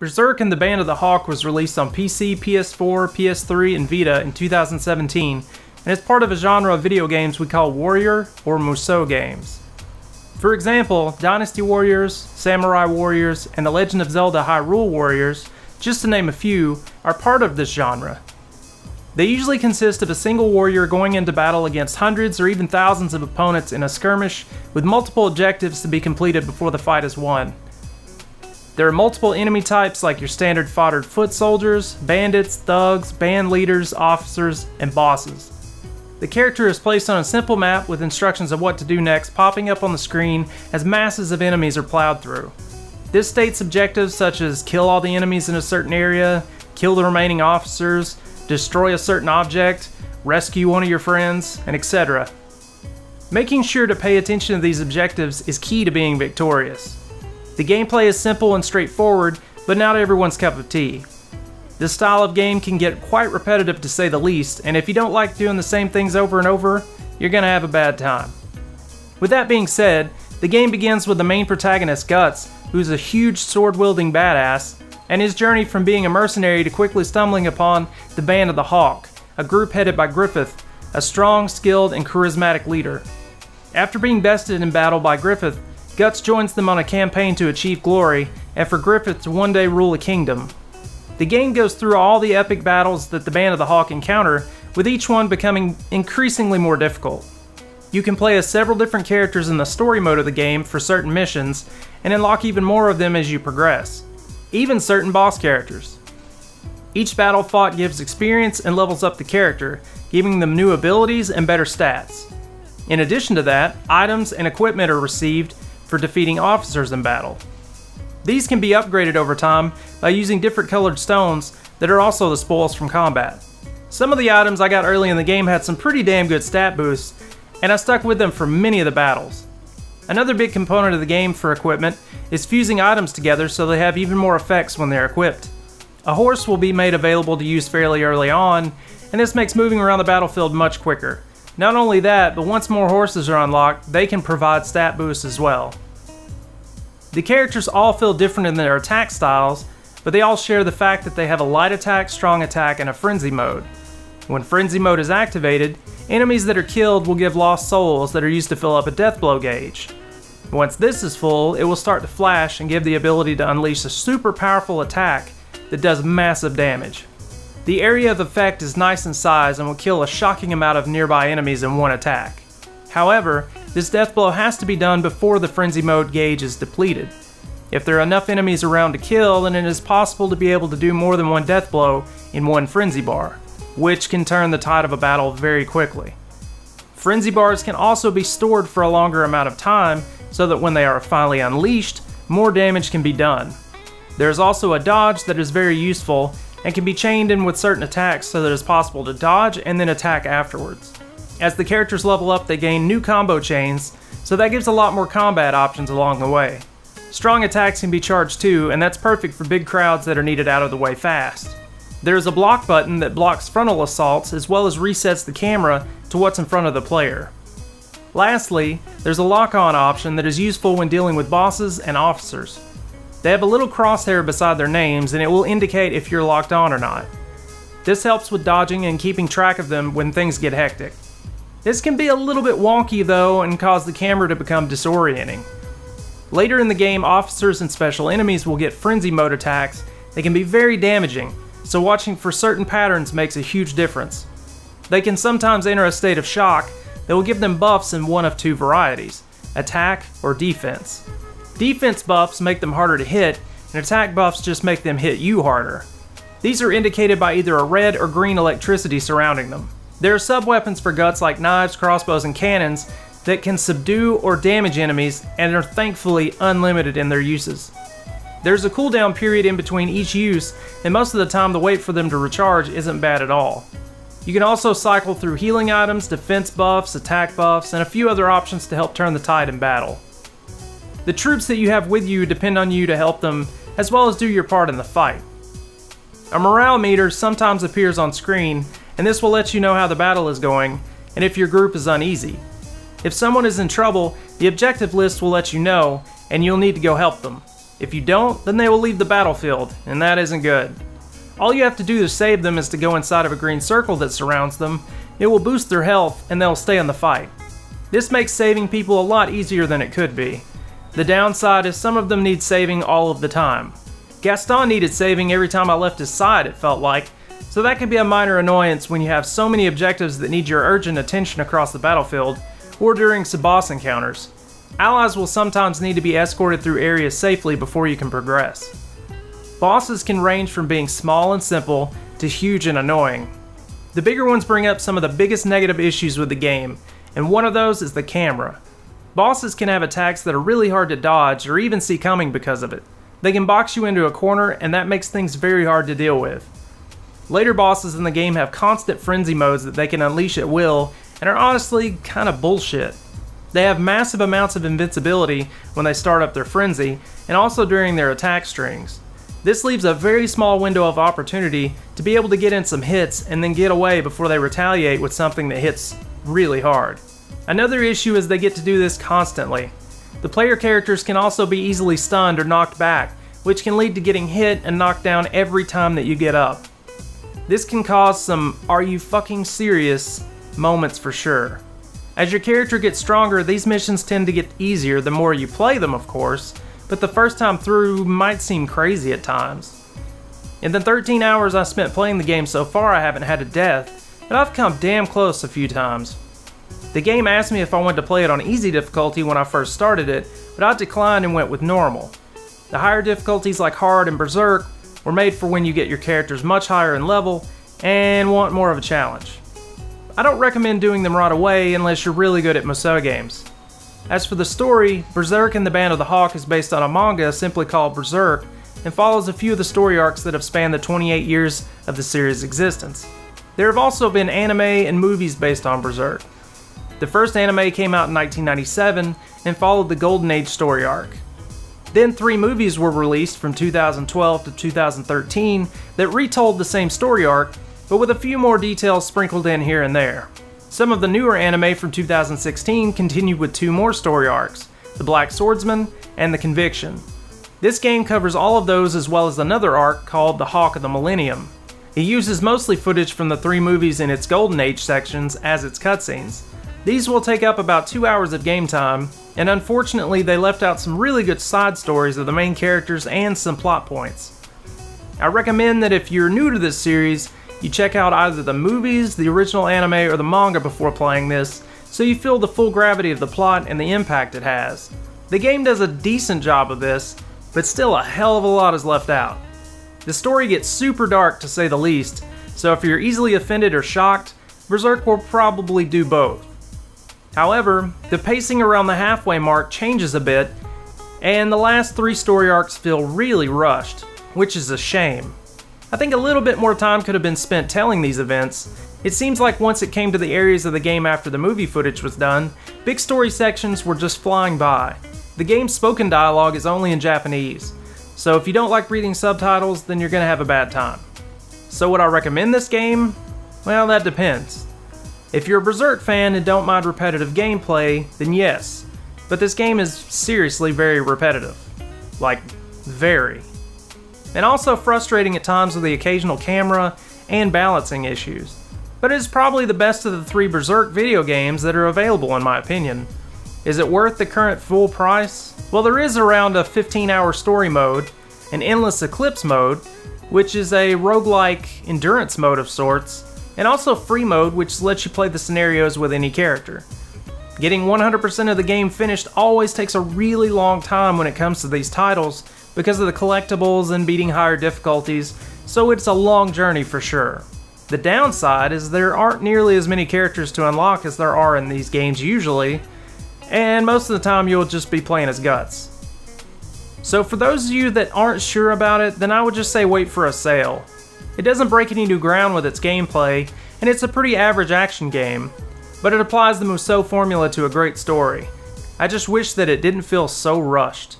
Berserk and the Band of the Hawk was released on PC, PS4, PS3, and Vita in 2017, and is part of a genre of video games we call warrior or musou games. For example, Dynasty Warriors, Samurai Warriors, and The Legend of Zelda Hyrule Warriors, just to name a few, are part of this genre. They usually consist of a single warrior going into battle against hundreds or even thousands of opponents in a skirmish with multiple objectives to be completed before the fight is won. There are multiple enemy types like your standard foddered foot soldiers, bandits, thugs, band leaders, officers, and bosses. The character is placed on a simple map with instructions of what to do next popping up on the screen as masses of enemies are plowed through. This states objectives such as kill all the enemies in a certain area, kill the remaining officers, destroy a certain object, rescue one of your friends, and etc. Making sure to pay attention to these objectives is key to being victorious. The gameplay is simple and straightforward, but not everyone's cup of tea. This style of game can get quite repetitive to say the least, and if you don't like doing the same things over and over, you're gonna have a bad time. With that being said, the game begins with the main protagonist Guts, who's a huge sword-wielding badass, and his journey from being a mercenary to quickly stumbling upon the Band of the Hawk, a group headed by Griffith, a strong, skilled, and charismatic leader. After being bested in battle by Griffith, Guts joins them on a campaign to achieve glory, and for Griffith to one day rule a kingdom. The game goes through all the epic battles that the Band of the Hawk encounter, with each one becoming increasingly more difficult. You can play as several different characters in the story mode of the game for certain missions, and unlock even more of them as you progress, even certain boss characters. Each battle fought gives experience and levels up the character, giving them new abilities and better stats. In addition to that, items and equipment are received for defeating officers in battle. These can be upgraded over time by using different colored stones that are also the spoils from combat. Some of the items I got early in the game had some pretty damn good stat boosts, and I stuck with them for many of the battles. Another big component of the game for equipment is fusing items together so they have even more effects when they're equipped. A horse will be made available to use fairly early on, and this makes moving around the battlefield much quicker. Not only that, but once more horses are unlocked, they can provide stat boosts as well. The characters all feel different in their attack styles, but they all share the fact that they have a light attack, strong attack, and a frenzy mode. When frenzy mode is activated, enemies that are killed will give lost souls that are used to fill up a death blow gauge. Once this is full, it will start to flash and give the ability to unleash a super powerful attack that does massive damage. The area of effect is nice in size and will kill a shocking amount of nearby enemies in one attack. However, this death blow has to be done before the frenzy mode gauge is depleted. If there are enough enemies around to kill, then it is possible to be able to do more than one death blow in one frenzy bar, which can turn the tide of a battle very quickly. Frenzy bars can also be stored for a longer amount of time so that when they are finally unleashed, more damage can be done. There is also a dodge that is very useful and can be chained in with certain attacks so that it is possible to dodge and then attack afterwards. As the characters level up, they gain new combo chains, so that gives a lot more combat options along the way. Strong attacks can be charged too, and that's perfect for big crowds that are needed out of the way fast. There is a block button that blocks frontal assaults as well as resets the camera to what's in front of the player. Lastly, there's a lock-on option that is useful when dealing with bosses and officers. They have a little crosshair beside their names and it will indicate if you're locked on or not. This helps with dodging and keeping track of them when things get hectic. This can be a little bit wonky though and cause the camera to become disorienting. Later in the game, officers and special enemies will get frenzy mode attacks that can be very damaging, so watching for certain patterns makes a huge difference. They can sometimes enter a state of shock that will give them buffs in one of two varieties, attack or defense. Defense buffs make them harder to hit, and attack buffs just make them hit you harder. These are indicated by either a red or green electricity surrounding them. There are sub-weapons for Guts like knives, crossbows, and cannons that can subdue or damage enemies and are thankfully unlimited in their uses. There's a cooldown period in between each use, and most of the time the wait for them to recharge isn't bad at all. You can also cycle through healing items, defense buffs, attack buffs, and a few other options to help turn the tide in battle. The troops that you have with you depend on you to help them, as well as do your part in the fight. A morale meter sometimes appears on screen, and this will let you know how the battle is going, and if your group is uneasy. If someone is in trouble, the objective list will let you know, and you'll need to go help them. If you don't, then they will leave the battlefield, and that isn't good. All you have to do to save them is to go inside of a green circle that surrounds them. It will boost their health, and they'll stay in the fight. This makes saving people a lot easier than it could be. The downside is some of them need saving all of the time. Gaston needed saving every time I left his side, it felt like, so that can be a minor annoyance when you have so many objectives that need your urgent attention across the battlefield, or during some boss encounters. Allies will sometimes need to be escorted through areas safely before you can progress. Bosses can range from being small and simple to huge and annoying. The bigger ones bring up some of the biggest negative issues with the game, and one of those is the camera. Bosses can have attacks that are really hard to dodge or even see coming because of it. They can box you into a corner, and that makes things very hard to deal with. Later bosses in the game have constant frenzy modes that they can unleash at will and are honestly kind of bullshit. They have massive amounts of invincibility when they start up their frenzy, and also during their attack strings. This leaves a very small window of opportunity to be able to get in some hits and then get away before they retaliate with something that hits really hard. Another issue is they get to do this constantly. The player characters can also be easily stunned or knocked back, which can lead to getting hit and knocked down every time that you get up. This can cause some "are you fucking serious" moments for sure. As your character gets stronger, these missions tend to get easier the more you play them, of course, but the first time through might seem crazy at times. In the 13 hours I spent playing the game so far, I haven't had a death, but I've come damn close a few times. The game asked me if I wanted to play it on easy difficulty when I first started it, but I declined and went with normal. The higher difficulties like hard and Berserk were made for when you get your characters much higher in level and want more of a challenge. I don't recommend doing them right away unless you're really good at Musou games. As for the story, Berserk and the Band of the Hawk is based on a manga simply called Berserk and follows a few of the story arcs that have spanned the 28 years of the series' existence. There have also been anime and movies based on Berserk. The first anime came out in 1997 and followed the Golden Age story arc. Then 3 movies were released from 2012 to 2013 that retold the same story arc, but with a few more details sprinkled in here and there. Some of the newer anime from 2016 continued with 2 more story arcs, The Black Swordsman and The Conviction. This game covers all of those as well as another arc called The Hawk of the Millennium. It uses mostly footage from the 3 movies in its Golden Age sections as its cutscenes. These will take up about 2 hours of game time, and unfortunately they left out some really good side stories of the main characters and some plot points. I recommend that if you're new to this series, you check out either the movies, the original anime, or the manga before playing this, so you feel the full gravity of the plot and the impact it has. The game does a decent job of this, but still a hell of a lot is left out. The story gets super dark to say the least, so if you're easily offended or shocked, Berserk will probably do both. However, the pacing around the halfway mark changes a bit, and the last 3 story arcs feel really rushed, which is a shame. I think a little bit more time could have been spent telling these events. It seems like once it came to the areas of the game after the movie footage was done, big story sections were just flying by. The game's spoken dialogue is only in Japanese, so if you don't like reading subtitles, then you're gonna have a bad time. So would I recommend this game? Well, that depends. If you're a Berserk fan and don't mind repetitive gameplay, then yes, but this game is seriously very repetitive. Like, very. And also frustrating at times with the occasional camera and balancing issues. But it is probably the best of the 3 Berserk video games that are available in my opinion. Is it worth the current full price? Well, there is around a 15-hour story mode, an Endless Eclipse mode, which is a roguelike endurance mode of sorts, and also free mode, which lets you play the scenarios with any character. Getting 100% of the game finished always takes a really long time when it comes to these titles because of the collectibles and beating higher difficulties, so it's a long journey for sure. The downside is there aren't nearly as many characters to unlock as there are in these games usually, and most of the time you'll just be playing as Guts. So for those of you that aren't sure about it, then I would just say wait for a sale. It doesn't break any new ground with its gameplay, and it's a pretty average action game, but it applies the Musou formula to a great story. I just wish that it didn't feel so rushed.